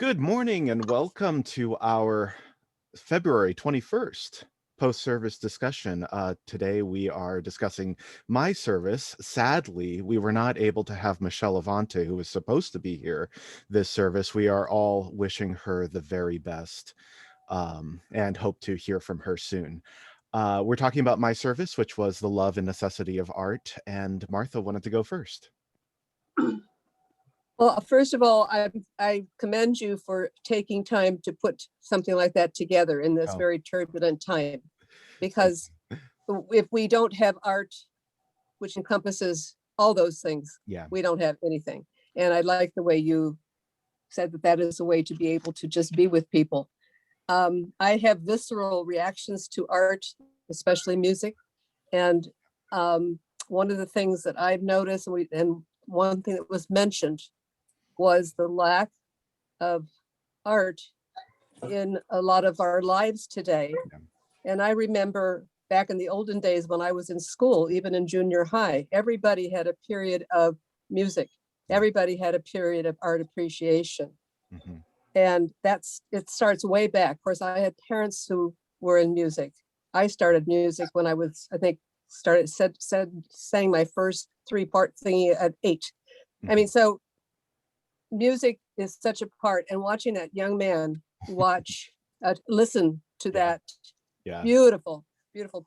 Good morning and welcome to our February 21st post-service discussion. Today we are discussing my service. Sadly, we were not able to have Michelle Avante, who was supposed to be here this service. We are all wishing her the very best and hope to hear from her soon. We're talking about my service, which was the love and necessity of art, and Martha wanted to go first. Well, first of all, I commend you for taking time to put something like that together in this very turbulent time, because if we don't have art, which encompasses all those things, we don't have anything. And I like the way you said that is a way to be able to just be with people. I have visceral reactions to art, especially music. And one of the things that I've noticed, and one thing that was mentioned, was the lack of art in a lot of our lives today. And I remember back in the olden days when I was in school, even in junior high, everybody had a period of music. Everybody had a period of art appreciation. Mm-hmm. And it starts way back. Of course, I had parents who were in music. I started music when I was, I think, sang my first 3-part thingy at 8. Mm-hmm. I mean, so music is such a part, and watching that young man listen to that beautiful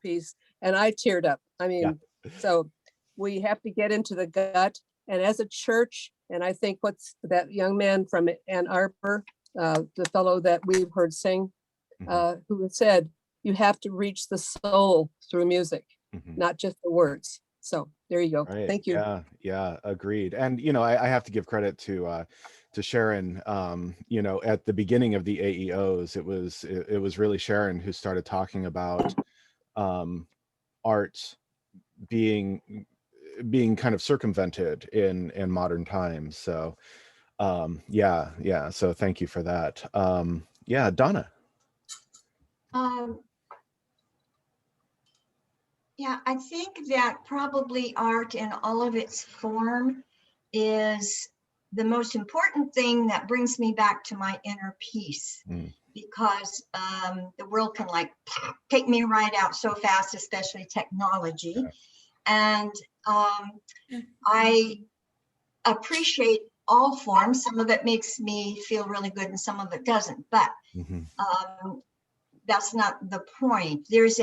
piece, and I teared up. I mean, so we have to get into the gut, and as a church, and I think what's that young man from Ann Arbor, the fellow that we've heard sing, who said, you have to reach the soul through music, not just the words. So there you go. Right. Thank you. Yeah, agreed. And I have to give credit to Sharon. At the beginning of the AEOs, it was really Sharon who started talking about art being kind of circumvented in modern times. So so thank you for that. Donna. Yeah, I think that probably art in all of its form is the most important thing that brings me back to my inner peace, because the world can take me right out so fast, especially technology. And I appreciate all forms. Some of it makes me feel really good and some of it doesn't, but that's not the point. There's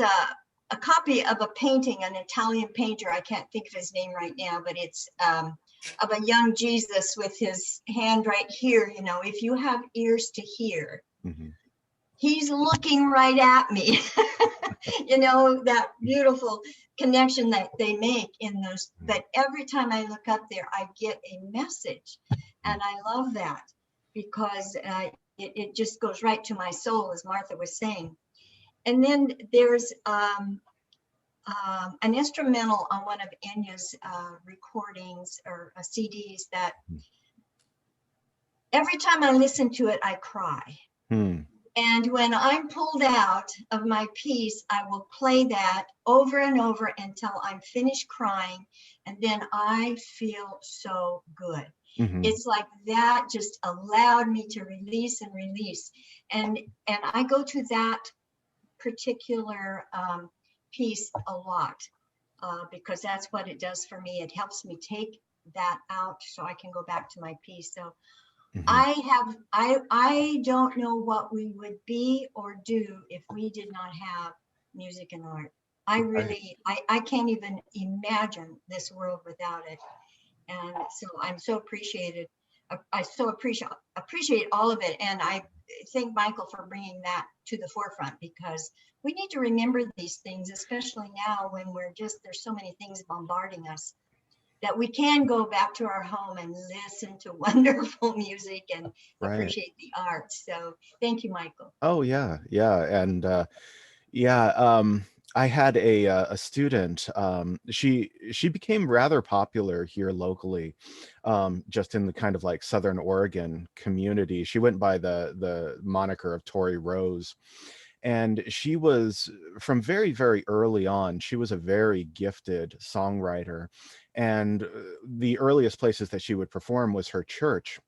a copy of a painting, an Italian painter, I can't think of his name right now, but it's of a young Jesus with his hand right here. If you have ears to hear, he's looking right at me. That beautiful connection that they make in those. But every time I look up there, I get a message. And I love that because it just goes right to my soul, as Martha was saying. And then there's an instrumental on one of Enya's recordings or CDs that every time I listen to it, I cry. And when I'm pulled out of my piece, I will play that over and over until I'm finished crying. And then I feel so good. It's like that just allowed me to release and release. And I go to that particular piece a lot because that's what it does for me. It helps me take that out so I can go back to my piece. So I don't know what we would be or do if we did not have music and art. I can't even imagine this world without it. And so I'm so appreciated. I so appreciate all of it. And I thank Michael for bringing that to the forefront, because we need to remember these things, especially now when there's so many things bombarding us, that we can go back to our home and listen to wonderful music and appreciate the art. So thank you, Michael. Oh, yeah. And I had a student. She became rather popular here locally, just in the kind of like Southern Oregon community. She went by the moniker of Tori Rose, and she was, from very, very early on, she was a very gifted songwriter. And the earliest places that she would perform was her church.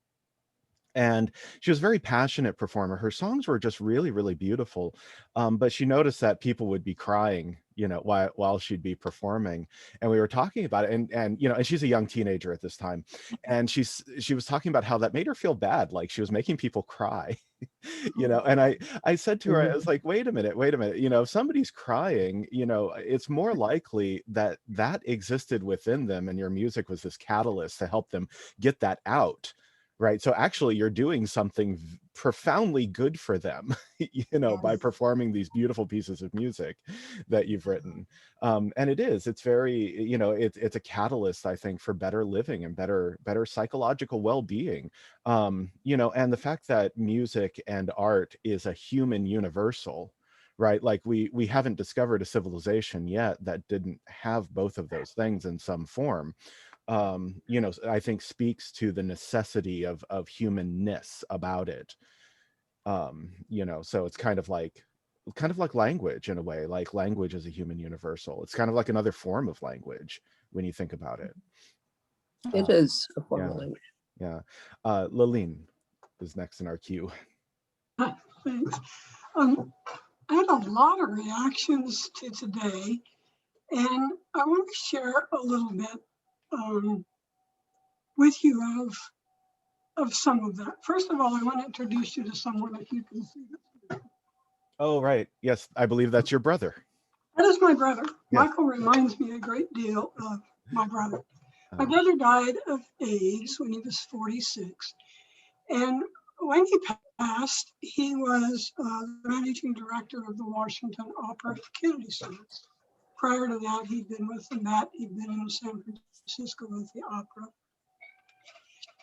And she was a very passionate performer. Her songs were just really, really beautiful. But she noticed that people would be crying, while she'd be performing. And we were talking about it, and she's a young teenager at this time. And she was talking about how that made her feel bad, like she was making people cry. And I said to her, I was like, wait a minute, if somebody's crying, it's more likely that that existed within them, and your music was this catalyst to help them get that out. Right. So actually, you're doing something profoundly good for them, by Yes. performing these beautiful pieces of music that you've written. And it's very, it's a catalyst, I think, for better living and better psychological well-being. And the fact that music and art is a human universal, right? Like we haven't discovered a civilization yet that didn't have both of those things in some form. I think speaks to the necessity of humanness about it. So it's kind of like language in a way. Like language is a human universal. It's kind of like another form of language when you think about it. It uh, is a form of yeah, language. yeah. Laline is next in our queue. Hi, thanks. I had a lot of reactions to today, and I want to share a little bit with you of some of that. First of all, I want to introduce you to someone, if you can see this. Oh, right. Yes, I believe that's your brother. That is my brother. Yes. Michael reminds me a great deal of my brother. My brother died of AIDS when he was 46. And when he passed, he was the managing director of the Washington Opera Kennedy Center. Prior to that, he'd been with the Met, he'd been in San Francisco with the opera.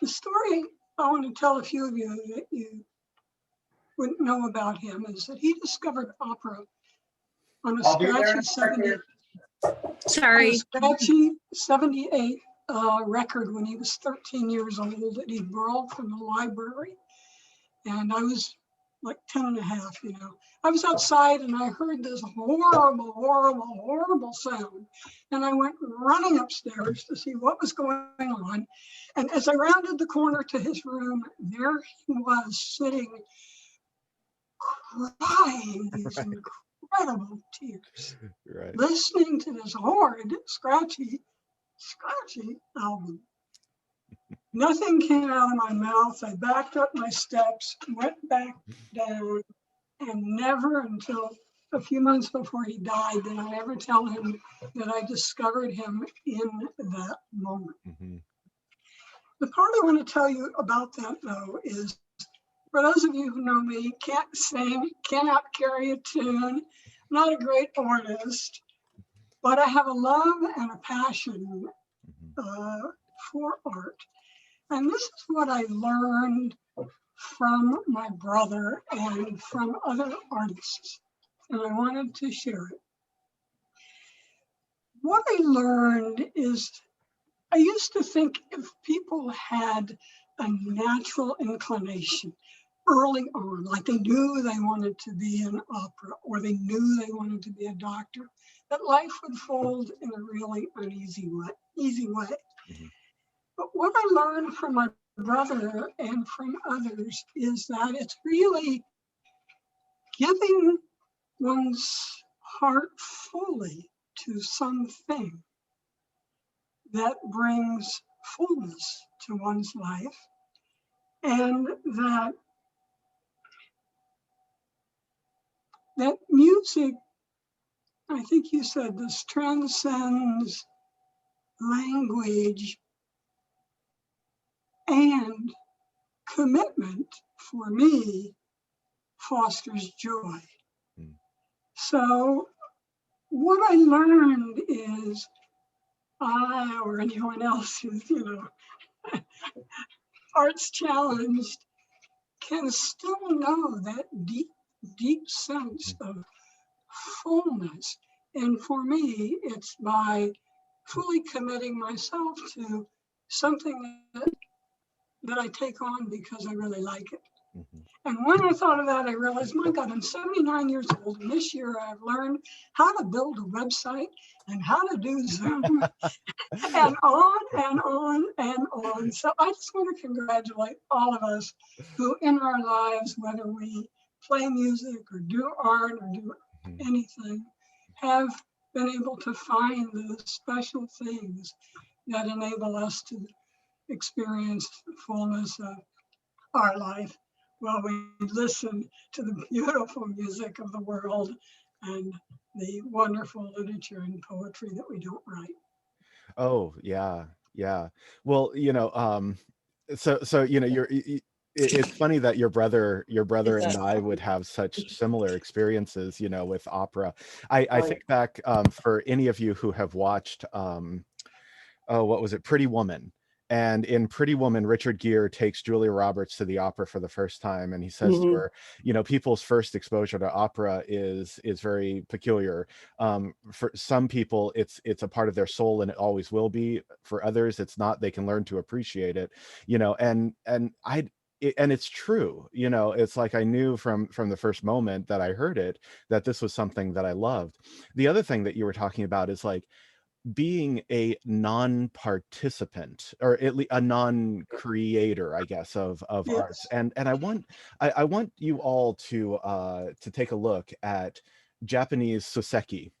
The story I want to tell a few of you that you wouldn't know about him is that he discovered opera on a scratchy 78 record when he was 13 years old that he borrowed from the library. And I was like 10 and a half, I was outside and I heard this horrible, horrible, horrible sound. And I went running upstairs to see what was going on. And as I rounded the corner to his room, there he was sitting, crying these incredible tears, Right. listening to this horrid, scratchy album. Nothing came out of my mouth. I backed up my steps, went back down, and never until a few months before he died did I ever tell him that I discovered him in that moment. Mm-hmm. The part I want to tell you about that, though, is for those of you who know me, can't sing, cannot carry a tune, not a great artist, but I have a love and a passion for art. And this is what I learned from my brother and from other artists, and I wanted to share it. What I learned is I used to think if people had a natural inclination early on, like they knew they wanted to be an opera or they knew they wanted to be a doctor, that life would fold in a really easy way. Mm-hmm. But what I learned from my brother and from others is that it's really giving one's heart fully to something that brings fullness to one's life, and that music, I think you said this, transcends language and commitment. For me, fosters joy. Mm. So what I learned is I, or anyone else who's, arts challenged, can still know that deep sense of fullness. And for me, it's by fully committing myself to something that I take on because I really like it. Mm-hmm. And when I thought of that, I realized, my God, I'm 79 years old. And this year I've learned how to build a website and how to do Zoom and on and on and on. So I just want to congratulate all of us who in our lives, whether we play music or do art or do anything, have been able to find those special things that enable us to experience the fullness of our life while we listen to the beautiful music of the world and the wonderful literature and poetry that we don't write. Oh, yeah, yeah. Well, so it's funny that your brother and I would have such similar experiences, with opera. I think back, for any of you who have watched, oh, what was it? Pretty Woman. And in Pretty Woman, Richard Gere takes Julia Roberts to the opera for the first time, and he says to her, people's first exposure to opera is very peculiar. For some people, it's a part of their soul, and it always will be. For others, it's not. They can learn to appreciate it, and it's true. It's like I knew from the first moment that I heard it that this was something that I loved. The other thing that you were talking about is like being a non-participant, or at least a non-creator, I guess, of arts. Yes. And I want you all to take a look at Japanese soseki.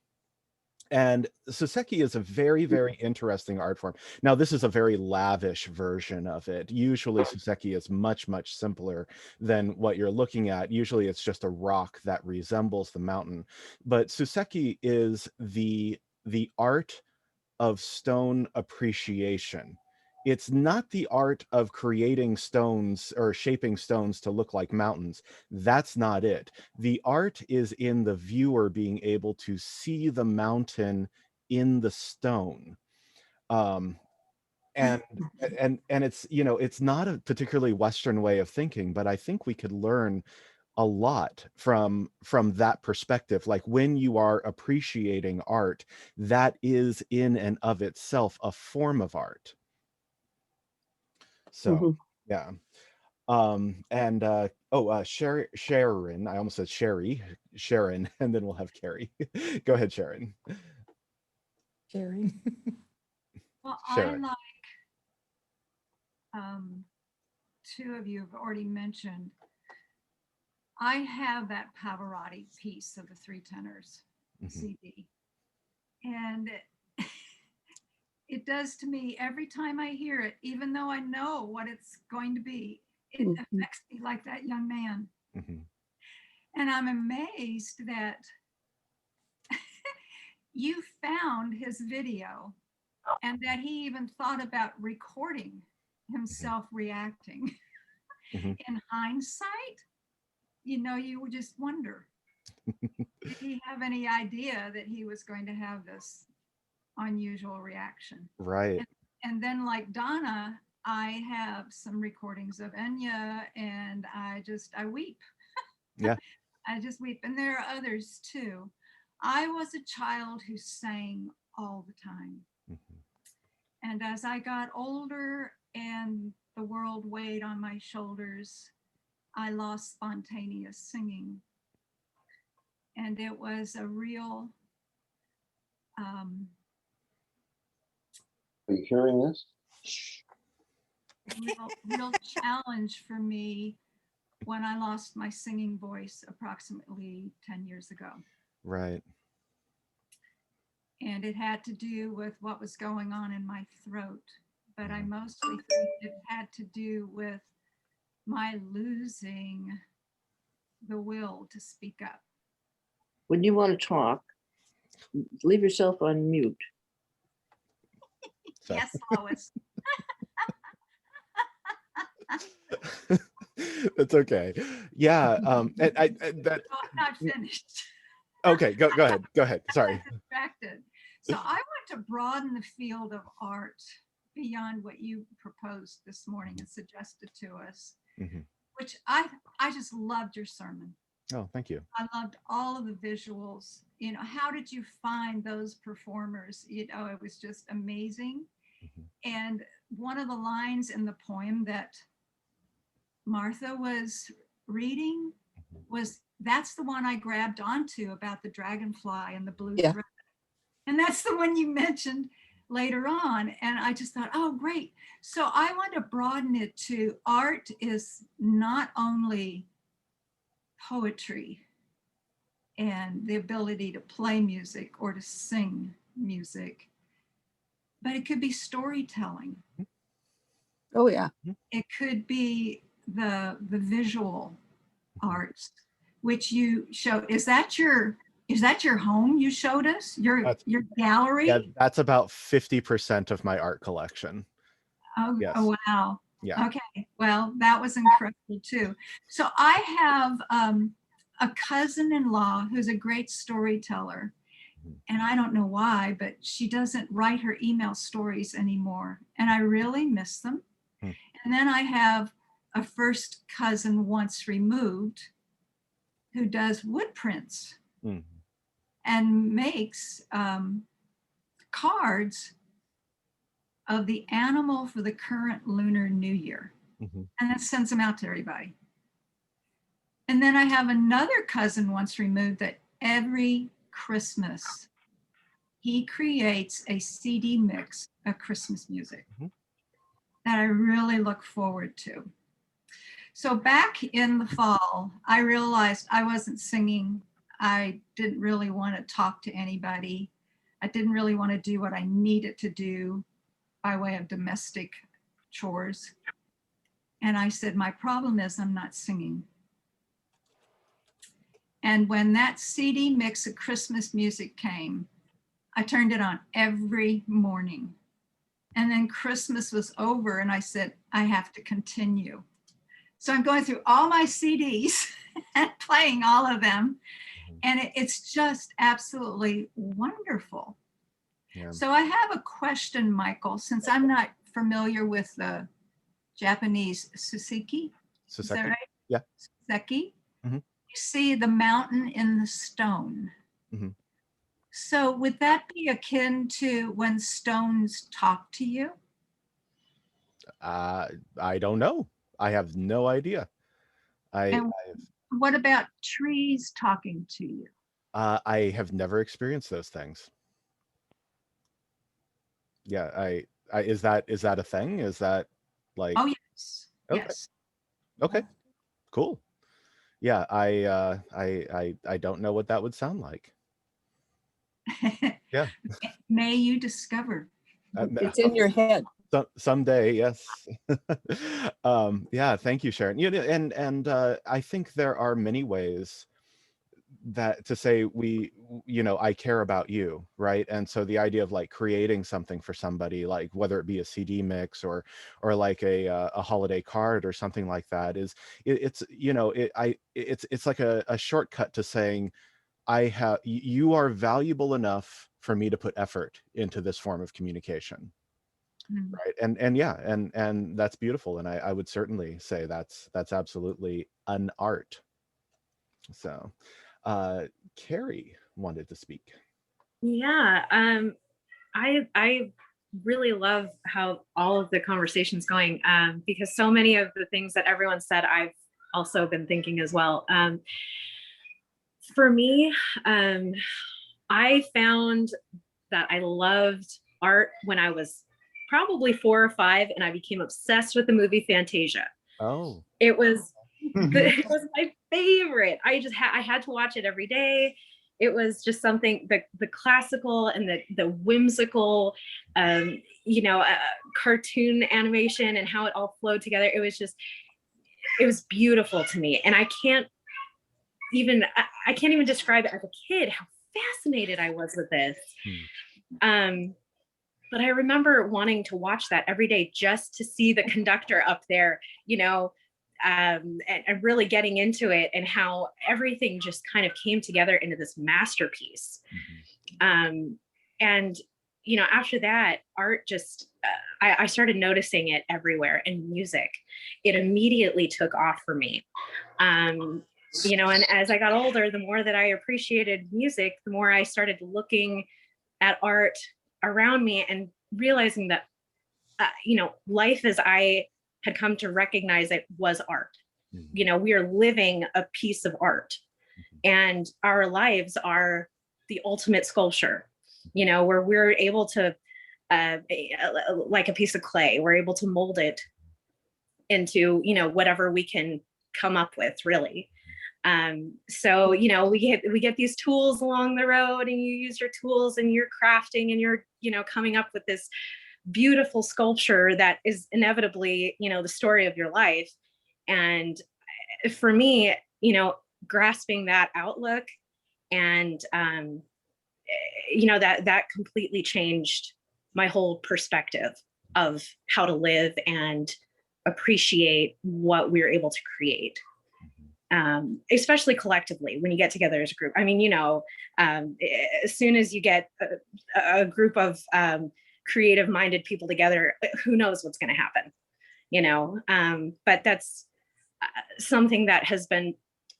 And soseki is a very, very interesting art form. Now, this is a very lavish version of it. Usually, soseki is much, much simpler than what you're looking at. Usually, it's just a rock that resembles the mountain. But soseki is the art of stone appreciation. It's not the art of creating stones or shaping stones to look like mountains. That's not it. The art is in the viewer being able to see the mountain in the stone. Um, and and it's not a particularly Western way of thinking, but I think we could learn a lot from that perspective. Like when you are appreciating art, that is in and of itself a form of art. So yeah. And Sharon, I almost said Sharon, and then we'll have Carrie. Go ahead, Sharon. Sharon. Well, Sharon. um, two of you have already mentioned, I have that Pavarotti piece of the Three Tenors CD. And it does to me every time I hear it, even though I know what it's going to be, it affects me like that young man. And I'm amazed that you found his video and that he even thought about recording himself reacting. In hindsight, you would just wonder, did he have any idea that he was going to have this unusual reaction? Right. And then like Donna, I have some recordings of Enya and I weep. Yeah. I just weep. And there are others too. I was a child who sang all the time. And as I got older and the world weighed on my shoulders, I lost spontaneous singing. And it was a real Are you hearing this? real challenge for me when I lost my singing voice approximately 10 years ago. Right. And it had to do with what was going on in my throat. But I mostly think it had to do with my losing the will to speak up. When you want to talk, leave yourself on mute. So. Yes, Lois. That's okay. Yeah. Not finished. Okay, go ahead. Sorry. Distracted. So I want to broaden the field of art beyond what you proposed this morning and suggested to us, which I just loved your sermon. Oh, thank you. I loved all of the visuals. How did you find those performers? It was just amazing. And one of the lines in the poem that Martha was reading that's the one I grabbed onto about the dragonfly and the blue Yeah. thread. And that's the one you mentioned later on. And I just thought, oh, great. So I want to broaden it to art is not only poetry and the ability to play music or to sing music, but it could be storytelling. Oh, yeah. It could be the visual arts, which you showed. Is that your home you showed us? Your gallery? Yeah, that's about 50% of my art collection. Oh, Yes. oh, wow. Yeah. Okay. Well, that was incredible too. So I have a cousin-in-law who's a great storyteller. And I don't know why, but she doesn't write her email stories anymore. And I really miss them. And then I have a first cousin once removed who does wood prints and makes cards of the animal for the current Lunar New Year. And then sends them out to everybody. And then I have another cousin once removed that every Christmas he creates a CD mix of Christmas music that I really look forward to. So back in the fall, I realized I wasn't singing. I didn't really want to talk to anybody. I didn't really want to do what I needed to do by way of domestic chores. And I said, my problem is I'm not singing. And when that CD mix of Christmas music came, I turned it on every morning. And then Christmas was over and I said, I have to continue. So I'm going through all my CDs and playing all of them. And it's just absolutely wonderful. Yeah. So I have a question, Michael, since I'm not familiar with the Japanese suseki. Is that right? Yeah. Suseki. You see the mountain in the stone. So would that be akin to when stones talk to you? I don't know. I have no idea. What about trees talking to you? I have never experienced those things. Yeah, is that a thing? Is that like? Oh yes. Okay. Yes. Okay. Cool. Yeah, I don't know what that would sound like. Yeah. May you discover. It's in your head. Someday, yes. Yeah, thank you, Sharon. And I think there are many ways that to say I care about you, right? And so the idea of like creating something for somebody, like whether it be a CD mix or like a holiday card or something like that, it's like a shortcut to saying you are valuable enough for me to put effort into this form of communication. Right. And yeah, and that's beautiful. And I would certainly say that's absolutely an art. So Carrie wanted to speak. Yeah, I really love how all of the conversation's going, because so many of the things that everyone said, I've also been thinking as well. For me, I found that I loved art when I was probably 4 or 5, and I became obsessed with the movie Fantasia. Oh, it was it was my favorite. I had to watch it every day. It was just something, the classical and the whimsical, cartoon animation and how it all flowed together. It was beautiful to me. And I can't even describe it as a kid, how fascinated I was with this. But I remember wanting to watch that every day just to see the conductor up there, and really getting into it, and how everything just kind of came together into this masterpiece. And, after that, art just, I started noticing it everywhere, and music, it immediately took off for me. And as I got older, the more that I appreciated music, the more I started looking at art around me and realizing that, life as I had come to recognize it was art. You know, we are living a piece of art, and our lives are the ultimate sculpture, you know, where we're able to, like a piece of clay, we're able to mold it into, you know, whatever we can come up with, really. So, you know, we get these tools along the road, and you use your tools and you're crafting and you're, you know, coming up with this beautiful sculpture that is inevitably, you know, the story of your life. And for me, you know, grasping that outlook and, you know, that completely changed my whole perspective of how to live and appreciate what we're able to create. Especially collectively when you get together as a group. I mean, you know, as soon as you get a group of creative minded people together, who knows what's going to happen, you know. But that's something that has been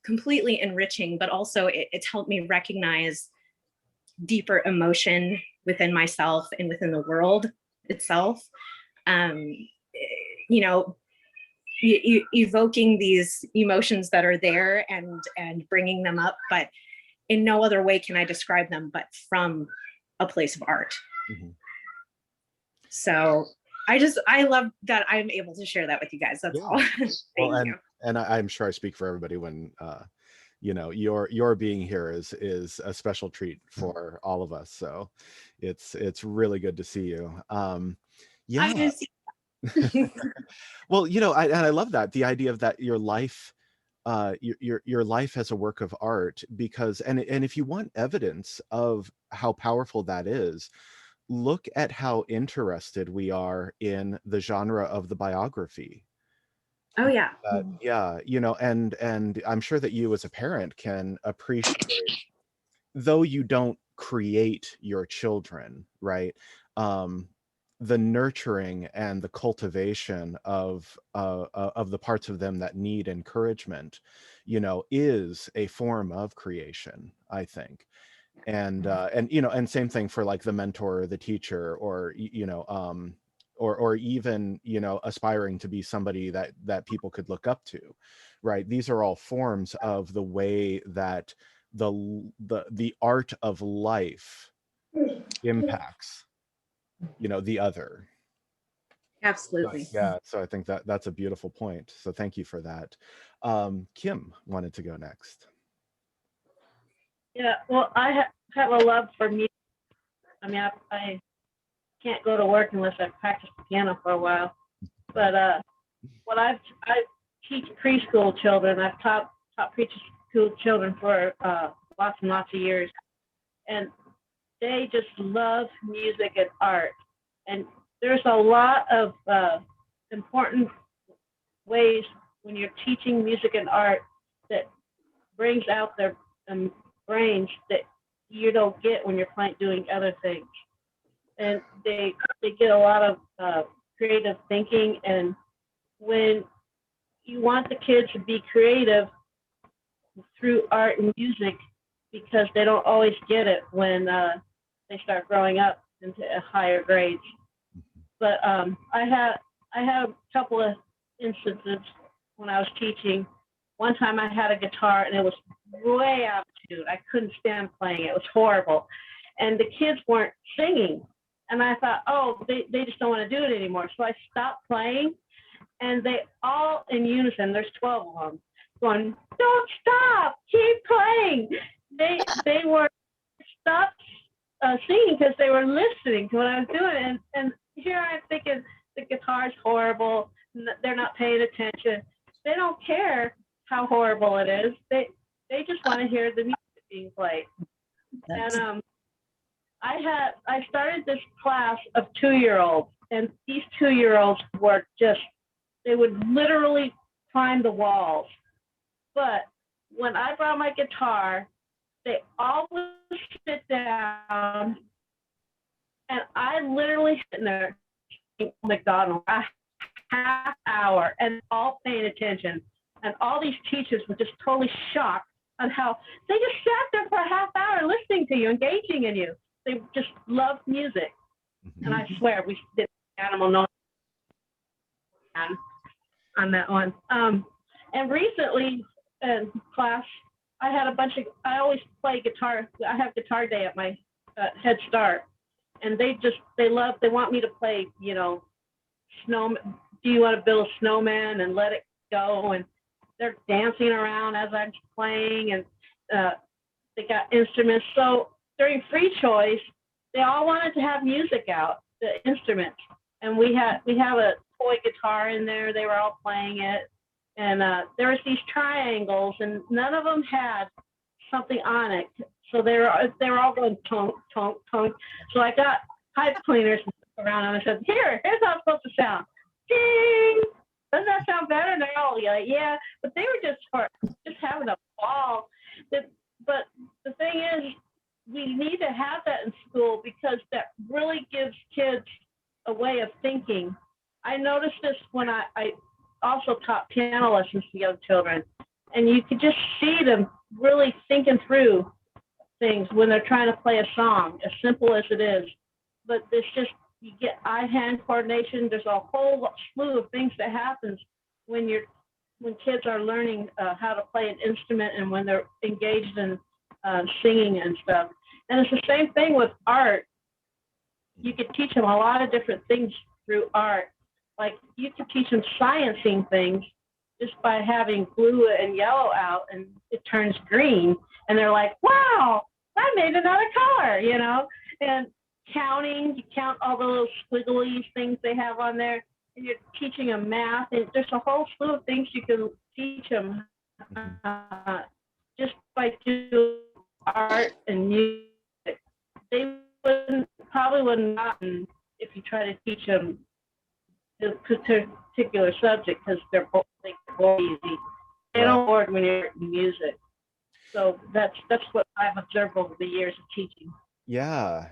completely enriching, but also it's helped me recognize deeper emotion within myself and within the world itself. You know, evoking these emotions that are there and bringing them up, but in no other way can I describe them but from a place of art. So I love that I'm able to share that with you guys. That's all. Well, and I'm sure I speak for everybody when you know, your being here is a special treat for all of us. So it's really good to see you. Yeah. Well, you know, I love that, the idea of that your life, your life as a work of art, because and if you want evidence of how powerful that is, look at how interested we are in the genre of the biography. Oh yeah. Yeah, you know, and I'm sure that you as a parent can appreciate, though you don't create your children, right? The nurturing and the cultivation of the parts of them that need encouragement, you know, is a form of creation, I think. And you know, and same thing for like the mentor or the teacher, or you know, or even, you know, aspiring to be somebody that people could look up to, right? These are all forms of the way that the art of life impacts, you know, the other. Absolutely. Yeah, so I think that that's a beautiful point, so thank you for that. Kim wanted to go next. Yeah, well, I have a love for music. I mean, I can't go to work unless I practice the piano for a while. But what I teach preschool children. I've taught preschool children for lots and lots of years, and they just love music and art. And there's a lot of important ways when you're teaching music and art that brings out their brains that you don't get when you're doing other things. And they get a lot of creative thinking. And when you want the kids to be creative through art and music, because they don't always get it when they start growing up into higher grades. But I had a couple of instances when I was teaching. One time I had a guitar and it was way out of tune. I couldn't stand playing. It was horrible. And the kids weren't singing. And I thought, oh, they just don't want to do it anymore. So I stopped playing, and they all in unison, there's 12 of them, going, don't stop, keep playing. They were stopped singing because they were listening to what I was doing. And here I'm thinking the guitar's horrible. They're not paying attention. They don't care how horrible it is. They just want to hear the music being played. And I started this class of 2-year-olds, and these 2-year-olds were just, they would literally climb the walls. But when I brought my guitar, they always sit down, and I literally sitting there McDonald a half hour and all paying attention. And all these teachers were just totally shocked on how they just sat there for a half hour listening to you, engaging in you. They just loved music. And I swear we did animal noise on that one. And recently in class, I had I always play guitar. I have guitar day at my Head Start. And they want me to play, snow. Do you want to build a snowman and let it go? And they're dancing around as I'm playing, and they got instruments. So during free choice, they all wanted to have music out, the instruments. And we have a toy guitar in there. They were all playing it. And there was these triangles, and none of them had something on it. So they were all going tonk, tonk, tonk. So I got pipe cleaners around, and I said, here's how it's supposed to sound. Ding! Doesn't that sound better? And they're all like, yeah. But they were just having a ball. But the thing is, we need to have that in school, because that really gives kids a way of thinking. I noticed this when I also taught piano lessons to young children, and you could just see them really thinking through things when they're trying to play a song, as simple as it is. But it's just, you get eye-hand coordination. There's a whole slew of things that happens when kids are learning how to play an instrument, and when they're engaged in singing and stuff. And it's the same thing with art. You could teach them a lot of different things through art. Like, you could teach them sciencing things just by having blue and yellow out, and it turns green, and they're like, wow, I made another color, and counting, you count all the little squiggly things they have on there, and you're teaching them math, and there's a whole slew of things you can teach them just by doing art and music. They probably wouldn't gotten if you try to teach them this particular subject, because they're both easy. They don't work when you're in music. So that's what I've observed over the years of teaching. Yeah,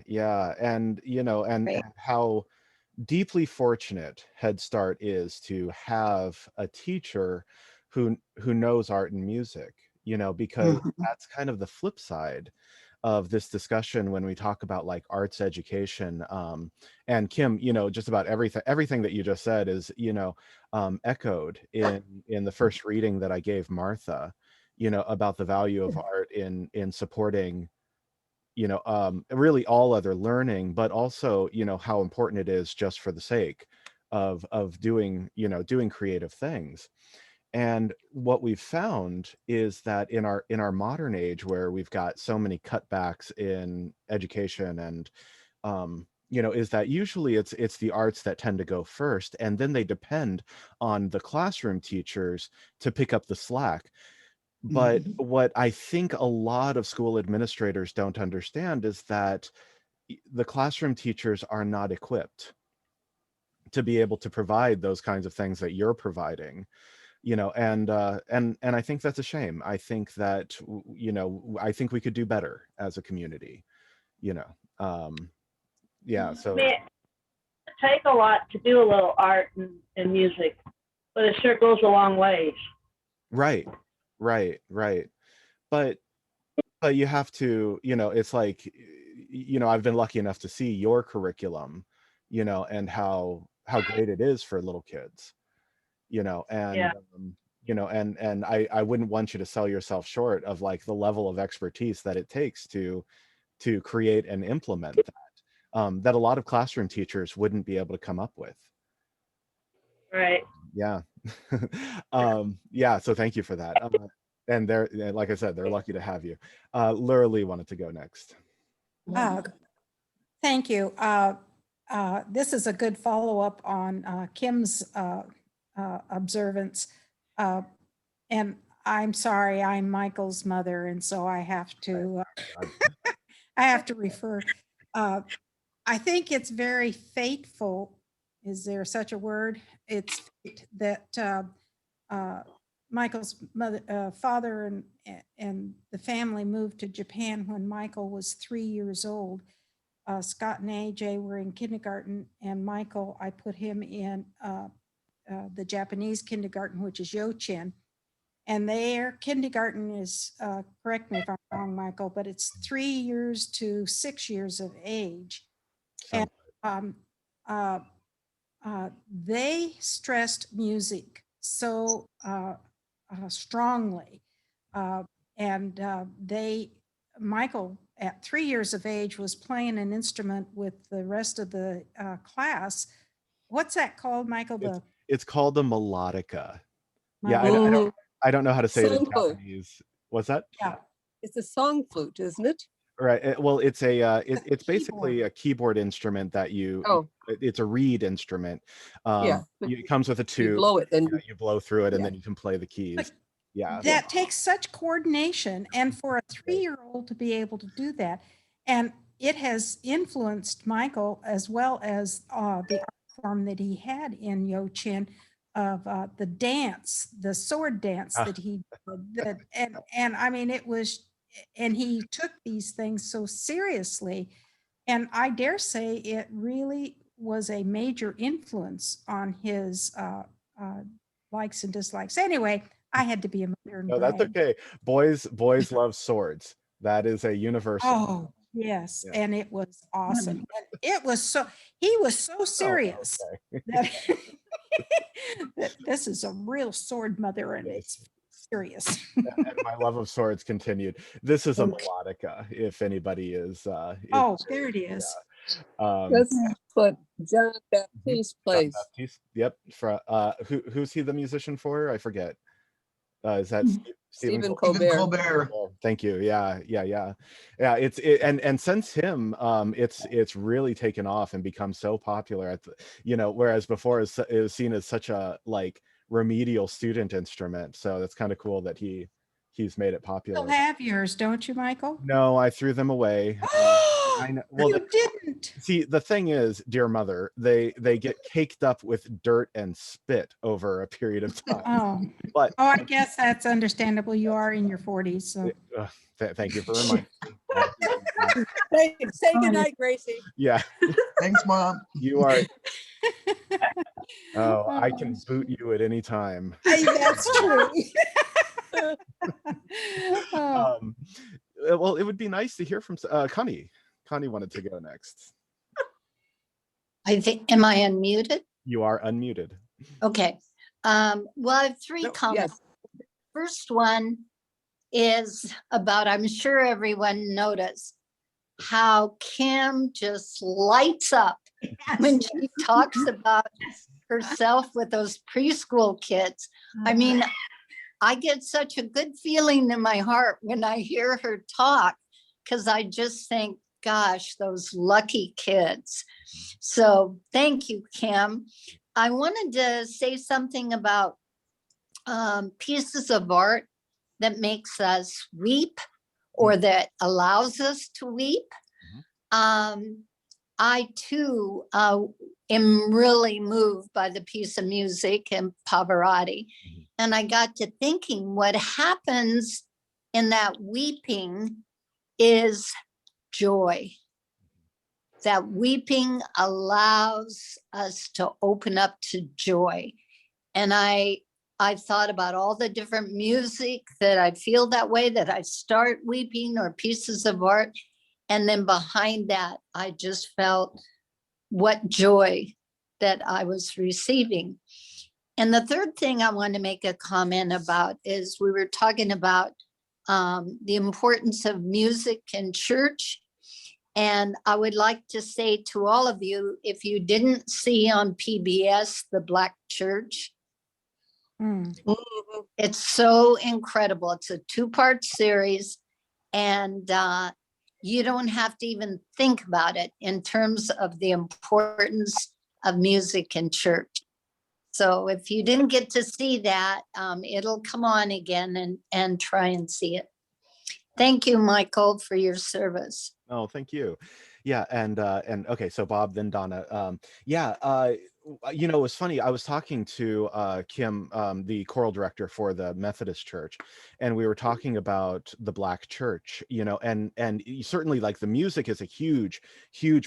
and and how deeply fortunate Head Start is to have a teacher who knows art and music, because that's kind of the flip side of this discussion when we talk about like arts education. And Kim, just about everything that you just said is, echoed in the first reading that I gave Martha, about the value of art in supporting, really all other learning, but also, how important it is just for the sake of doing, doing creative things. And what we've found is that in our modern age, where we've got so many cutbacks in education, and is that usually it's the arts that tend to go first, and then they depend on the classroom teachers to pick up the slack. But what I think a lot of school administrators don't understand is that the classroom teachers are not equipped to be able to provide those kinds of things that you're providing. And I think that's a shame. I think that, I think we could do better as a community, yeah. So it take a lot to do a little art and music, but it sure goes a long ways. Right. But you have to, it's like, I've been lucky enough to see your curriculum, and how great it is for little kids, and Yeah. And I wouldn't want you to sell yourself short of like the level of expertise that it takes to create and implement that, that a lot of classroom teachers wouldn't be able to come up with. Right. Yeah. Yeah, so thank you for that. And they're, like I said, they're lucky to have you. Laura Lee wanted to go next. Thank you. This is a good follow-up on Kim's observance. And I'm sorry, I'm Michael's mother, and so I have to I have to refer. I think it's very fateful. Is there such a word? It's fate that Michael's father and the family moved to Japan when Michael was 3 years old. Scott and AJ were in kindergarten, and Michael, I put him in the Japanese kindergarten, which is Yochin. And their kindergarten is, correct me if I'm wrong, Michael, but it's 3 years to 6 years of age. And they stressed music so strongly. And Michael, at 3 years of age, was playing an instrument with the rest of the class. What's that called, Michael? It's called the melodica. Yeah, Melodica. I don't know how to say it in Song flute. Japanese. What's that? Yeah. It's a song flute, isn't it? Right. Well, it's a it's keyboard. basically a keyboard instrument that Oh, it's a reed instrument. yeah. but It comes with a You tube. blow it, then You blow through it, and yeah. then you can play the keys. But Yeah. that takes such coordination, and for a 3-year-old to be able to do that, and it has influenced Michael as well as the art form that he had in Yo-Chin of the dance, the sword dance that he did. And I mean, it was, and he took these things so seriously, and I dare say it really was a major influence on his likes and dislikes. Anyway, I had to be a mother and No, that's brag. okay. Boys love swords. That is a universal. Oh, yes, Yeah. and it was awesome. And it was so, he was so serious okay. that, that this is a real sword mother and it's serious. And my love of swords continued. This is a Okay. melodica, if anybody is Oh, there it is. That's what John Baptiste John plays. Baptiste. Yep. Who's he the musician for? I forget. Is that Stephen Colbert. Oh, thank you. Yeah. And since him, it's really taken off and become so popular. Whereas before it was seen as such a like remedial student instrument. So that's kind of cool that he's made it popular. Still have yours, don't you, Michael? No, I threw them away. I know. Well, You didn't. see, the thing is, dear mother, they get caked up with dirt and spit over a period of time. Oh, But I guess that's understandable. You are in your 40s, so. thank you for reminding Say me. goodnight, Gracie. Yeah, Thanks, Mom. you are. Oh, I can boot you at any time. Hey, that's true. Oh. Well, it would be nice to hear from Connie. Connie wanted to go next. I think, am I unmuted? You are unmuted. Okay. Well, I have three comments. Yes. First one is about, I'm sure everyone noticed how Kim just lights up when she talks about herself with those preschool kids. I mean, I get such a good feeling in my heart when I hear her talk, because I just think, gosh, those lucky kids. So thank you, Kim. I wanted to say something about pieces of art that makes us weep or that allows us to weep. I too am really moved by the piece of music in Pavarotti. And I got to thinking, what happens in that weeping is joy. That weeping allows us to open up to joy. And I thought about all the different music that I feel that way, that I start weeping, or pieces of art. And then behind that, I just felt what joy that I was receiving. And the third thing I want to make a comment about is we were talking about the importance of music in church. And I would like to say to all of you, if you didn't see on PBS, The Black Church, it's so incredible. It's a 2-part series, and you don't have to even think about it in terms of the importance of music in church. So if you didn't get to see that, it'll come on again, and try and see it. Thank you, Michael, for your service. Oh, thank you. Yeah, and okay, so Bob, then Donna. It was funny. I was talking to Kim, the choral director for the Methodist Church, and we were talking about the Black Church. And certainly, like, the music is a huge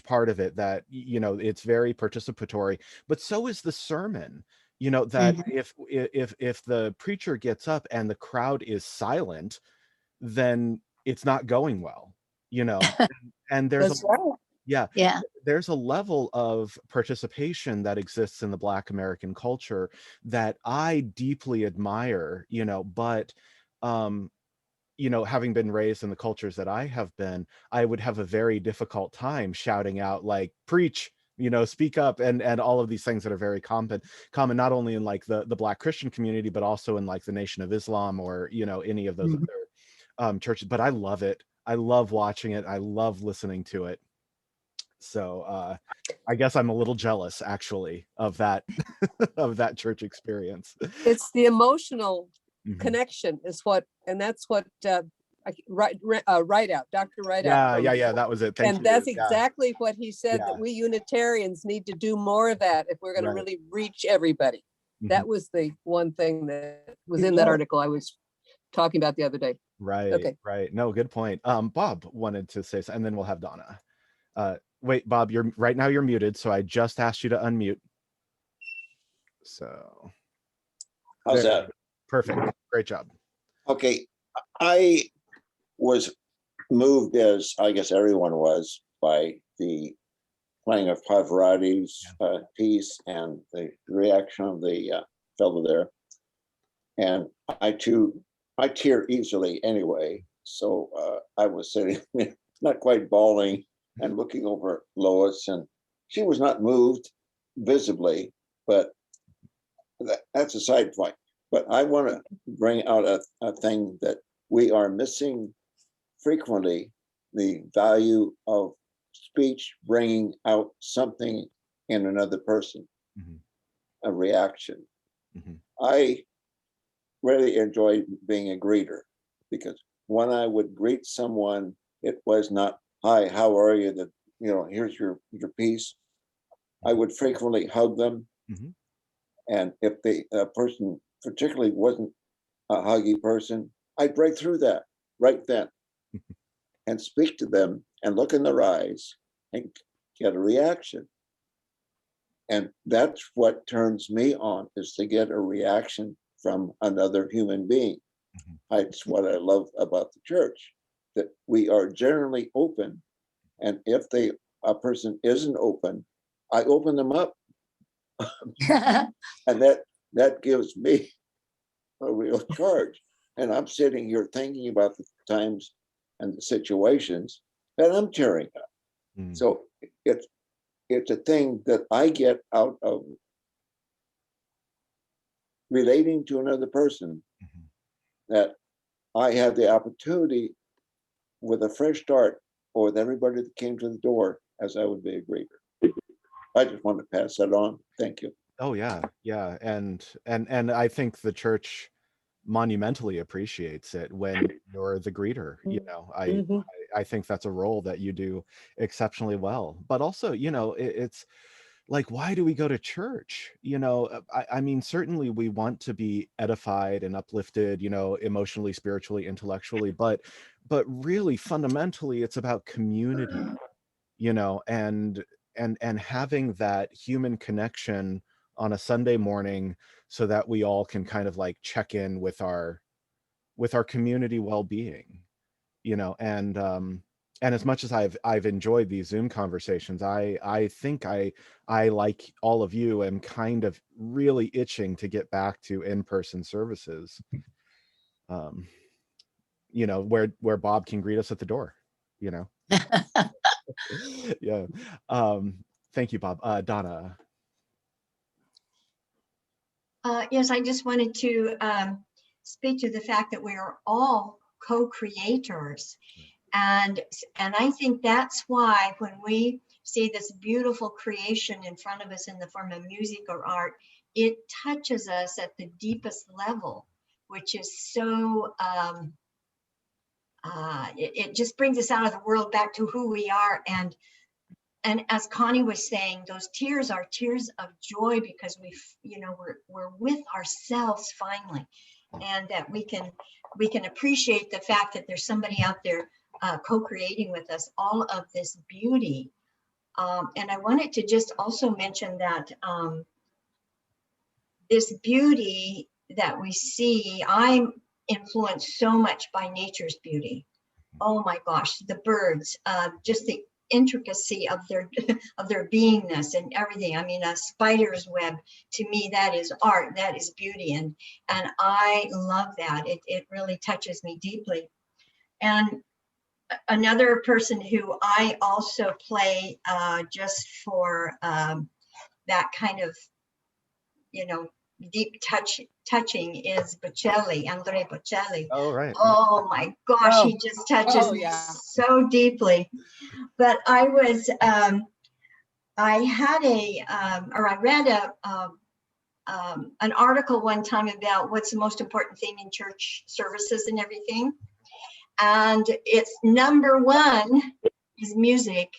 part of it. That it's very participatory, but so is the sermon. That if the preacher gets up and the crowd is silent, then it's not going well. And there's That's right. yeah. there's a level of participation that exists in the Black American culture that I deeply admire, but having been raised in the cultures that I have been, I would have a very difficult time shouting out like preach, speak up, and all of these things that are very common not only in like the Black Christian community, but also in like the Nation of Islam or any of those other churches. But I love it. I love watching it. I love listening to it. So I guess I'm a little jealous actually of that of that church experience. It's the emotional Mhm. connection is what, and that's what Rideout, Dr. Rideout. Yeah, that was it. Thank you. And that's Yeah. exactly what he said, Yeah. that we Unitarians need to do more of that if we're going Right. to really reach everybody. Mhm. That was the one thing that was in that article I was talking about the other day. Right. Okay. Right. No, good point. Bob wanted to say something, and then we'll have Donna. Wait, Bob, you're muted, so I just asked you to unmute. So How's that? Perfect. Great job. Okay, I was moved, as I guess everyone was, by the playing of Pavarotti's piece and the reaction of the fellow there. And I tear easily anyway. So I was sitting, not quite bawling, and looking over Lois, and she was not moved visibly, but that's a side point. But I want to bring out a thing that we are missing frequently, the value of speech bringing out something in another person, a reaction. I really enjoyed being a greeter, because when I would greet someone, it was not, hi, how are you? That, here's your piece. I would frequently hug them. And if the person particularly wasn't a huggy person, I'd break through that right then and speak to them and look in their eyes and get a reaction. And that's what turns me on, is to get a reaction from another human being. That's what I love about the church, that we are generally open. And if a person isn't open, I open them up. And that gives me a real charge. And I'm sitting here thinking about the times and the situations that I'm tearing up. So it's a thing that I get out of relating to another person, that I have the opportunity with a fresh start, or with everybody that came to the door, as I would be a greeter. I just want to pass that on. Thank you. Oh yeah, and I think the church monumentally appreciates it when you're the greeter. I think that's a role that you do exceptionally well. But also, it's like, why do we go to church? I mean, certainly we want to be edified and uplifted, emotionally, spiritually, intellectually, but really fundamentally, it's about community, and having that human connection on a Sunday morning, so that we all can kind of like check in with our community well-being, and as much as I've enjoyed these Zoom conversations, I think I like all of you, am kind of really itching to get back to in-person services, where Bob can greet us at the door, yeah. Thank you, Bob. Donna. Yes, I just wanted to speak to the fact that we are all co-creators. And I think that's why when we see this beautiful creation in front of us in the form of music or art, it touches us at the deepest level, which is so, it just brings us out of the world back to who we are. And as Connie was saying, those tears are tears of joy, because we're with ourselves finally, and that we can appreciate the fact that there's somebody out there co-creating with us all of this beauty. And I wanted to just also mention that this beauty that we see, I'm influenced so much by nature's beauty. Oh my gosh, the birds, just the intricacy of their of their beingness and everything. I mean, a spider's web, to me, that is art, that is beauty, and I love that. It really touches me deeply. And another person who I also play just for that kind of, you know, deep touching is Bocelli, Andrea Bocelli. Oh, right. Oh my gosh, Oh. he just touches Oh, me yeah. so deeply. But I was, I had or I read an article one time about what's the most important thing in church services and everything. And it's number one is music.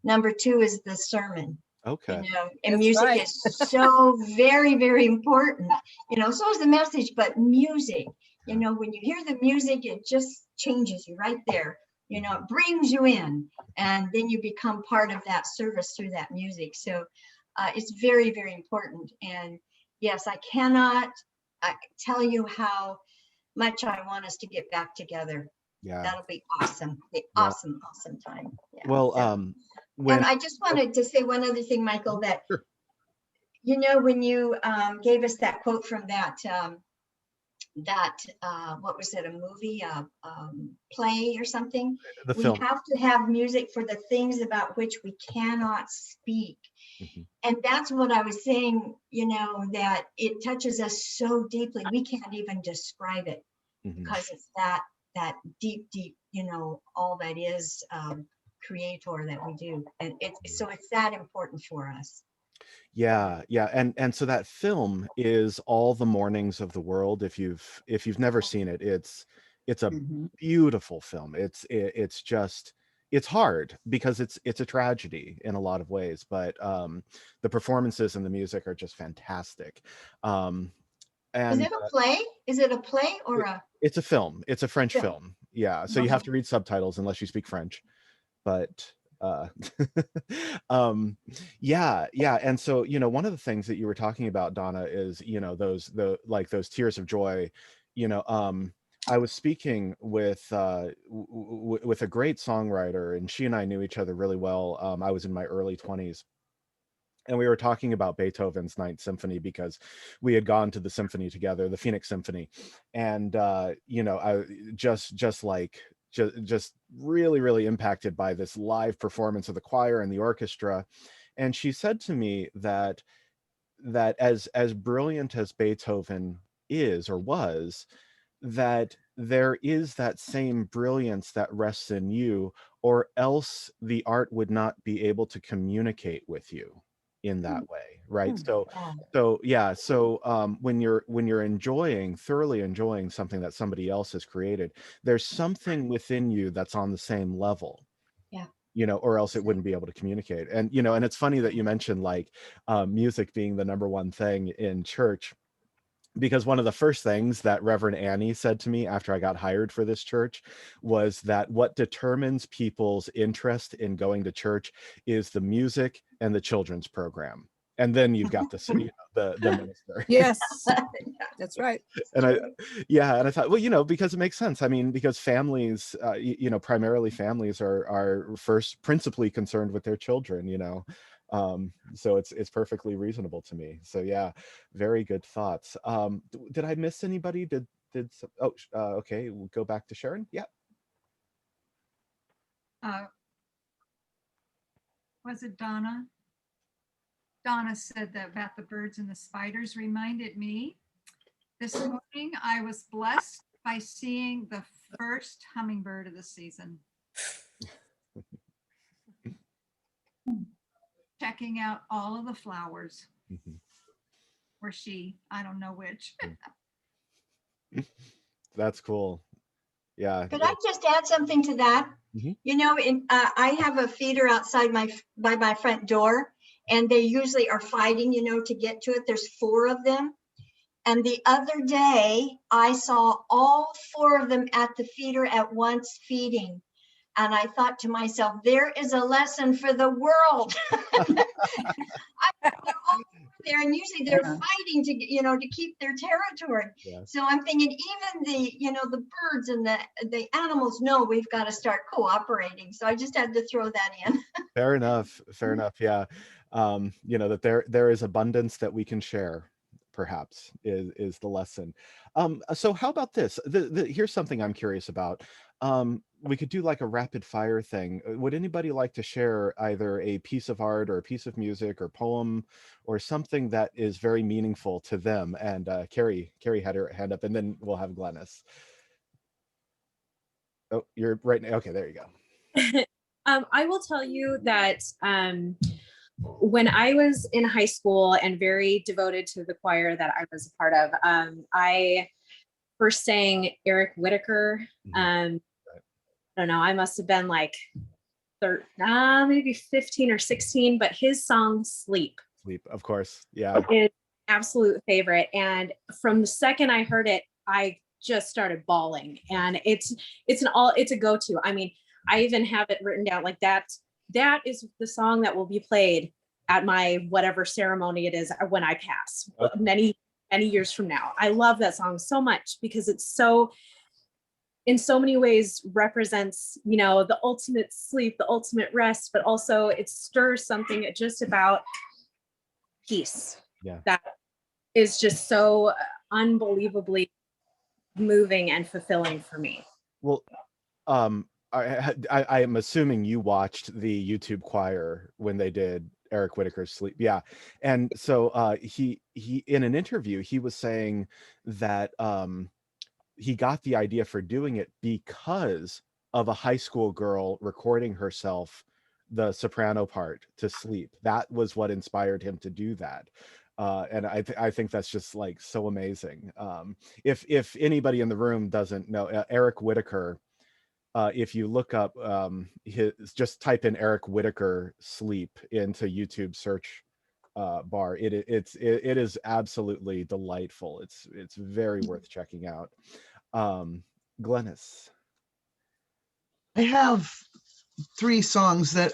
Number two is the sermon. Okay. You know, and That's music right. is so very, very important. You know, so is the message, but music, you know, when you hear the music, it just changes you right there. You know, it brings you in, and then you become part of that service through that music. So it's very, very important. And yes, I cannot tell you how much I want us to get back together. Yeah. That'll be awesome. The Yeah. awesome, awesome time. Yeah. Well, So- when and I just wanted to say one other thing, Michael, that, Sure. you know, when you gave us that quote from that, what was it, a movie, play or something? the We film. have to have music for the things about which we cannot speak. Mhm. And that's what I was saying, you know, that it touches us so deeply, we can't even describe it, Mhm. because it's that deep, you know, all that is creator that we do. And so it's that important for us. Yeah, yeah, and so that film is All the Mornings of the World. If you've never seen it, it's a Mhm. beautiful film. It's just it's hard because it's a tragedy in a lot of ways, but the performances and the music are just fantastic. Um, Is and it a play? Is it a play or a it's a film. It's a French film? film. Yeah, so you have to read subtitles unless you speak French. But uh yeah, and so, you know, one of the things that you were talking about, Donna, is, you know, those tears of joy. you know I was speaking with with a great songwriter, and she and I knew each other really well. I was in my early 20s, and we were talking about Beethoven's Ninth Symphony because we had gone to the symphony together, the Phoenix Symphony. And you know, I just really, really impacted by this live performance of the choir and the orchestra. And she said to me that as brilliant as Beethoven is or was, that there is that same brilliance that rests in you, or else the art would not be able to communicate with you in that way, right? So Oh, when you're thoroughly enjoying something that somebody else has created, there's something within you that's on the same level. yeah. You know, or else it wouldn't be able to communicate. And, you know, and it's funny that you mentioned like music being the number one thing in church, because one of the first things that Reverend Annie said to me after I got hired for this church was that what determines people's interest in going to church is the music and the children's program. And then you've got the minister. Yes, that's right. And I thought, well, you know, because it makes sense. I mean, because families, you know, primarily families are first principally concerned with their children, you know. So it's perfectly reasonable to me. So yeah, very good thoughts. Did I miss anybody? Okay, we'll go back to Sharon. Yeah. Was it Donna? Donna said that about the birds and the spiders reminded me. This morning, I was blessed by seeing the first hummingbird of the season. Checking out all of the flowers. Or she, I don't know which. That's cool. Yeah. Could I just add something to that? Mhm. You know, I have a feeder outside by my front door, and they usually are fighting, you know, to get to it. There's 4 of them. And the other day, I saw all 4 of them at the feeder at once feeding. And I thought to myself, there is a lesson for the world. They're all there, and usually they're fighting to, to keep their territory. Yeah. So I'm thinking even the birds and the animals know we've got to start cooperating. So I just had to throw that in. Fair enough. Fair enough. Yeah. That there is abundance that we can share, perhaps is the lesson. So how about this? Here's something I'm curious about. We could do like a rapid fire thing. Would anybody like to share either a piece of art or a piece of music or poem or something that is very meaningful to them? And Carrie had her hand up, and then we'll have Glennis. Oh, you're right now. Okay, there you go. I will tell you that when I was in high school and very devoted to the choir that I was a part of, I first sang Eric Whitaker. I don't know, I must have been like maybe 15 or 16, but his song Sleep. Sleep, of course. Yeah. Is absolute favorite. And from the second I heard it, I just started bawling. And it's a go-to. I mean, I even have it written down like that. That is the song that will be played at my whatever ceremony it is when I pass, many years from now. I love that song so much because it's so, in so many ways, represents, the ultimate sleep, the ultimate rest, but also it stirs something just about peace. Yeah. That is just so unbelievably moving and fulfilling for me. Well, I am assuming you watched the YouTube choir when they did Eric Whitaker's Sleep. Yeah. And so he in an interview, he was saying that he got the idea for doing it because of a high school girl recording herself the soprano part to Sleep. That was what inspired him to do that. And I think that's just like so amazing. If anybody in the room doesn't know, Eric Whitaker, if you look up just type in Eric Whitaker Sleep into YouTube search bar, it is absolutely delightful. It's very worth checking out. Glennis. I have 3 songs that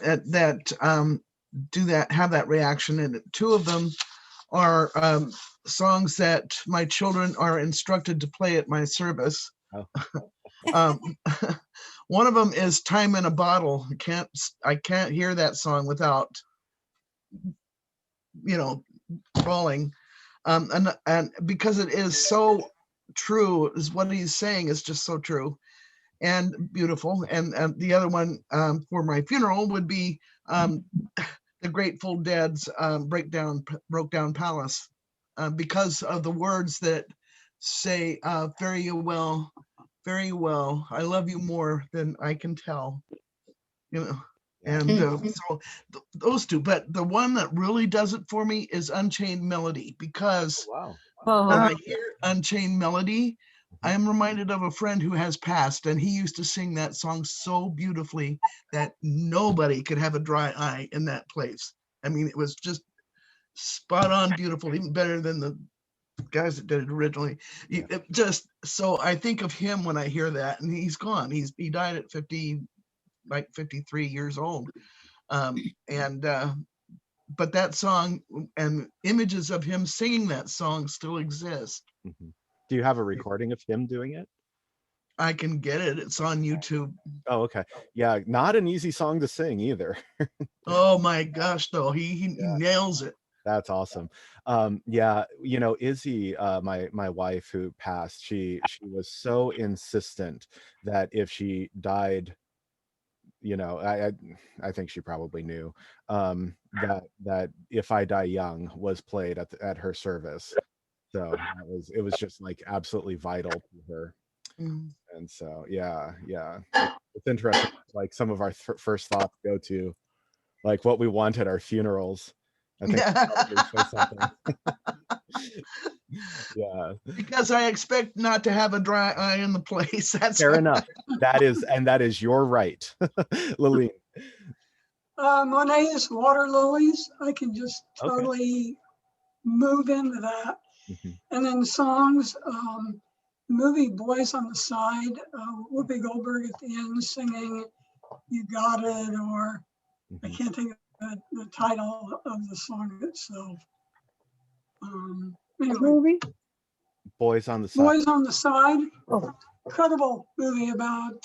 do that, have that reaction, and 2 of them are songs that my children are instructed to play at my service. Oh. One of them is Time in a Bottle. I can't hear that song without bawling, and because it is so true, is what he's saying is just so true and beautiful. And the other one for my funeral would be the Grateful Dead's Broke Down Palace, because of the words that say very well, I love you more than I can tell, and so those 2. But the one that really does it for me is Unchained Melody, because when I hear Unchained Melody, I am reminded of a friend who has passed, and he used to sing that song so beautifully that nobody could have a dry eye in that place. I mean, it was just spot on beautiful, even better than the guys that did it originally. It just, so I think of him when I hear that, and he's gone. He died at 53 years old. But that song and images of him singing that song still exist. Mm-hmm. Do you have a recording of him doing it? I can get it. It's on YouTube. Oh, okay. Yeah, not an easy song to sing either. Oh my gosh, though. He nails it. That's awesome. Yeah, Izzy, my wife who passed, she was so insistent that if she died, I think she probably knew that If I Die Young was played at her service. So it was just like absolutely vital to her. And so yeah, it's interesting. Like some of our first thoughts go to like what we want at our funerals. I think something. Yeah, because I expect not to have a dry eye in the place. That's fair enough. That is your right. Lillian. When I use Water Lilies, I can just totally move into that. And then songs, movie Boys on the Side, Whoopi Goldberg at the end singing You Got It, or I Mhm. can't think of the title of the song itself. Anyway, Movie? Boys on the Side. Boys on the Side, Oh, incredible movie about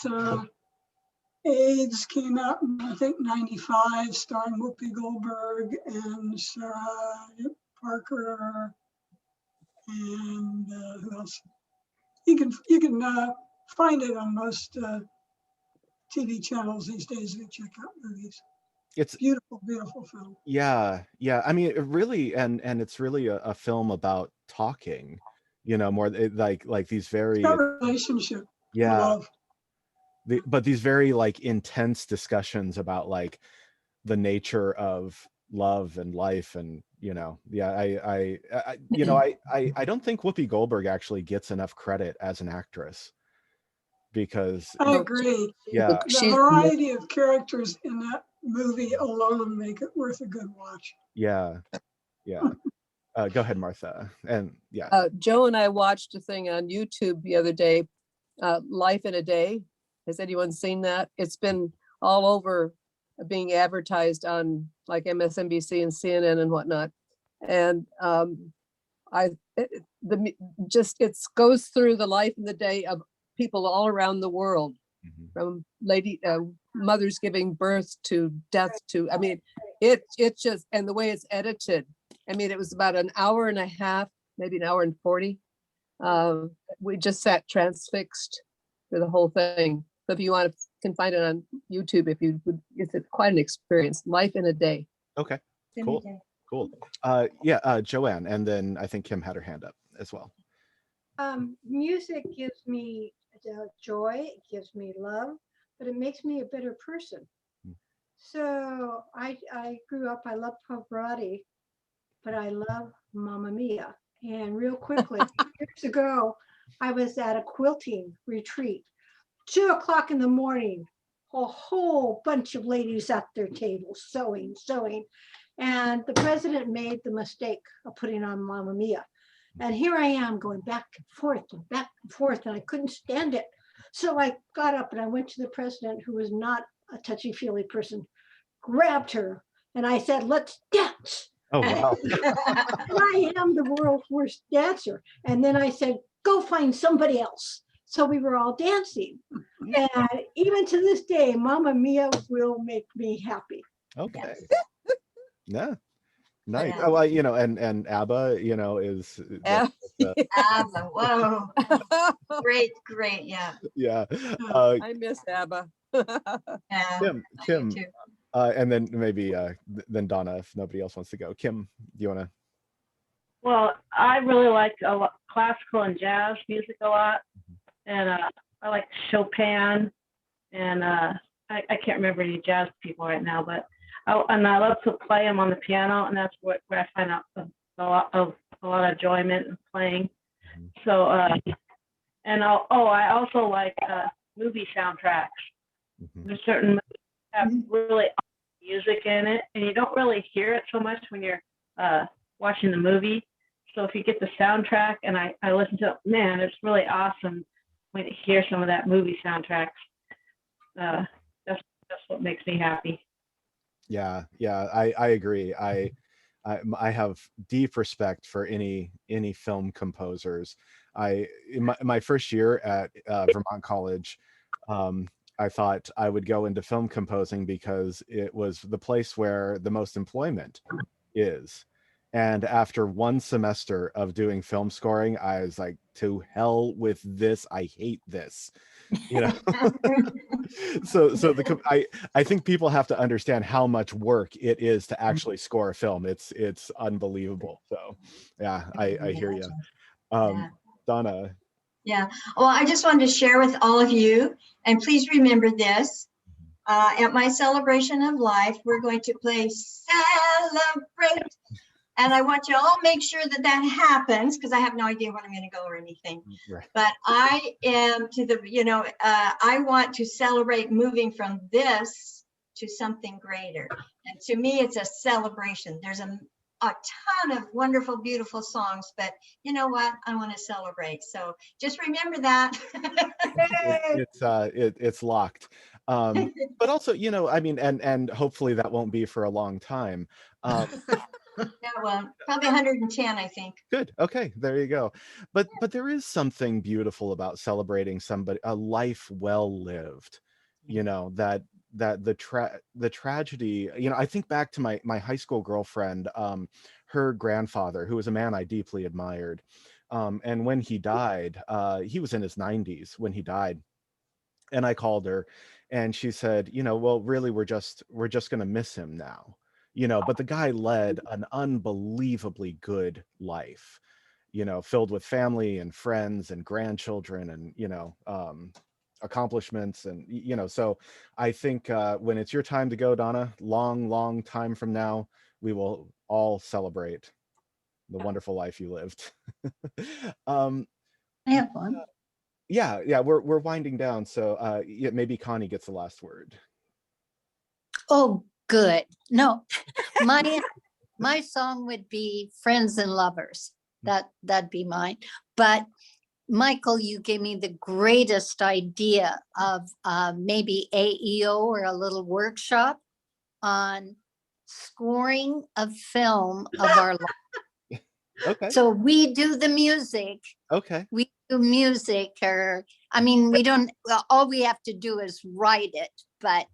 AIDS, came out in, I think, 95, starring Whoopi Goldberg and Sarah Parker, and who else? You can find it on most TV channels these days if you check out movies. It's Beautiful, beautiful film. yeah, yeah. I mean, it really, and it's really a film about talking, more like these It's very, about relationship and yeah, love. but these very like intense discussions about like the nature of love and life, and yeah, I don't think Whoopi Goldberg actually gets enough credit as an actress because I no, agree. yeah, The variety of characters in that movie alone make it worth a good watch. yeah, yeah. Go ahead, Martha. And yeah. Joe and I watched a thing on YouTube the other day, Life in a Day. Has anyone seen that? It's been all over being advertised on like MSNBC and CNN and whatnot. And it goes through the life and the day of people all around the world, Mhm. from mothers giving birth to death to, I mean, it just, and the way it's edited. I mean, it was about an hour and a half, maybe an hour and 40. We just sat transfixed for the whole thing. So if you want to, can find it on YouTube if you would, it's quite an experience. Life in a Day. Okay, cool, cool. Yeah, Joanne, and then I think Kim had her hand up as well. Music gives me joy, it gives me love, but it makes me a better person. So I grew up, I love Pavarotti, but I love Mamma Mia. And real quickly, years ago, I was at a quilting retreat, 2 o'clock in the morning, a whole bunch of ladies at their tables sewing. And the president made the mistake of putting on Mamma Mia. And here I am going back and forth, and I couldn't stand it. So I got up and I went to the president, who was not a touchy-feely person, grabbed her, and I said, "Let's dance." Oh, wow. I am the world's worst dancer. And then I said, "Go find somebody else." So we were all dancing. And even to this day, Mamma Mia will make me happy. Okay. Yeah. Nice. Yeah. Oh, and ABBA, is Yeah. ABBA, whoa, great, yeah. yeah. I miss ABBA. Yeah, Kim, too. and then maybe then Donna, if nobody else wants to go. Kim, do you want to? Well, I really like classical and jazz music a lot, and I like Chopin, and I can't remember any jazz people right now, but I love to play them on the piano, and that's where I find out a lot of enjoyment in playing. So and I also like movie soundtracks. There's certain movies that have really awesome music in it, and you don't really hear it so much when you're watching the movie. So if you get the soundtrack, and I listen to it, man, it's really awesome when you hear some of that movie soundtracks. That's what makes me happy. Yeah, I agree. I have deep respect for any film composers. In my first year at Vermont College, I thought I would go into film composing because it was the place where the most employment is. And after one semester of doing film scoring, I was like, to hell with this. I hate this. So I think people have to understand how much work it is to actually score a film. It's unbelievable. So yeah, I hear you. Donna. Yeah, well, I just wanted to share with all of you, and please remember this. At my celebration of life, we're going to play Celebrate. And I want you all make sure that happens, because I have no idea when I'm going to go or anything. Right. But I am I want to celebrate moving from this to something greater. And to me, it's a celebration. There's a ton of wonderful, beautiful songs, but you know what? I want to celebrate. So just remember that. It's locked. But also, you know, I mean, and hopefully that won't be for a long time. Yeah, well, probably 110, I think. Good. Okay, there you go. But there is something beautiful about celebrating somebody, a life well lived. You know, that the tragedy, you know, I think back to my high school girlfriend, her grandfather, who was a man I deeply admired. And when he died, he was in his 90s when he died. And I called her and she said, you know, well, really, we're just going to miss him now, you know, but the guy led an unbelievably good life, you know, filled with family and friends and grandchildren and, you know, accomplishments. And, you know, so I think when it's your time to go, Donna, long time from now, we will all celebrate the wonderful life you lived. um, I have one. yeah, we're winding down, so yeah, maybe Connie gets the last word. Oh, good. No, my song would be Friends and Lovers. That'd be mine. But Michael, you gave me the greatest idea of maybe AEO or a little workshop on scoring a film of our life. Okay. So we do the music. Okay. We do music, or I mean, we don't, well, all we have to do is write it, but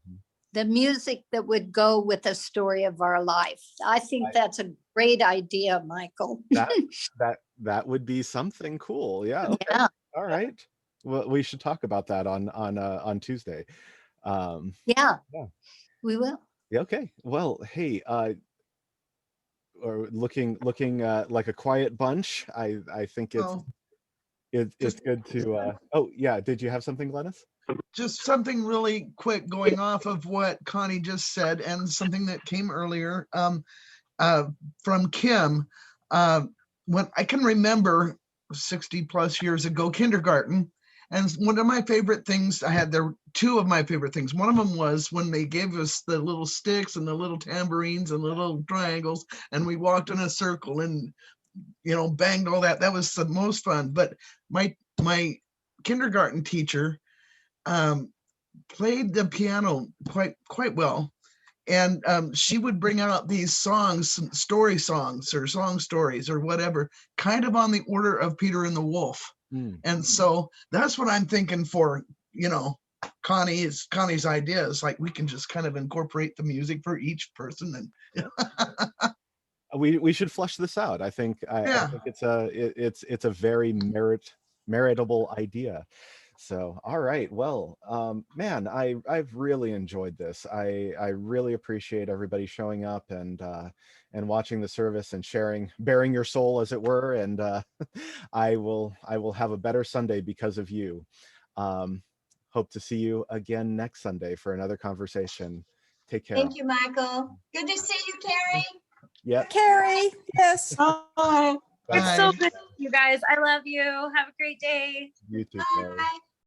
the music that would go with the story of our life. I think that's a great idea, Michael. That would be something cool. Yeah. Okay. Yeah. All right. Well, we should talk about that on Tuesday. Yeah. Yeah. We will. Yeah. Okay. Well, hey, or looking like a quiet bunch. I think Oh, it's good to. Oh yeah. Did you have something, Glennis? just something really quick going off of what Connie just said and something that came earlier from Kim. When I can remember 60 plus years ago, kindergarten. And one of my favorite things, I had there two of my favorite things. One of them was when they gave us the little sticks and the little tambourines and the little triangles, and we walked in a circle and, you know, banged all that. That was the most fun. But my kindergarten teacher played the piano quite well. And she would bring out these songs, story songs or song stories or whatever, kind of on the order of Peter and the Wolf. And so that's what I'm thinking for, you know, Connie's ideas. Like we can just kind of incorporate the music for each person. And we should flush this out. I think it's a very meritable idea. So, all right. Well, man, I've really enjoyed this. I really appreciate everybody showing up and watching the service and sharing, bearing your soul, as it were. And I will have a better Sunday because of you. Hope to see you again next Sunday for another conversation. Take care. Thank you, Michael. Good to see you, Carrie. Yeah. Carrie, yes. Bye. It's so good, you guys. I love you. Have a great day. You too, Carrie. Bye.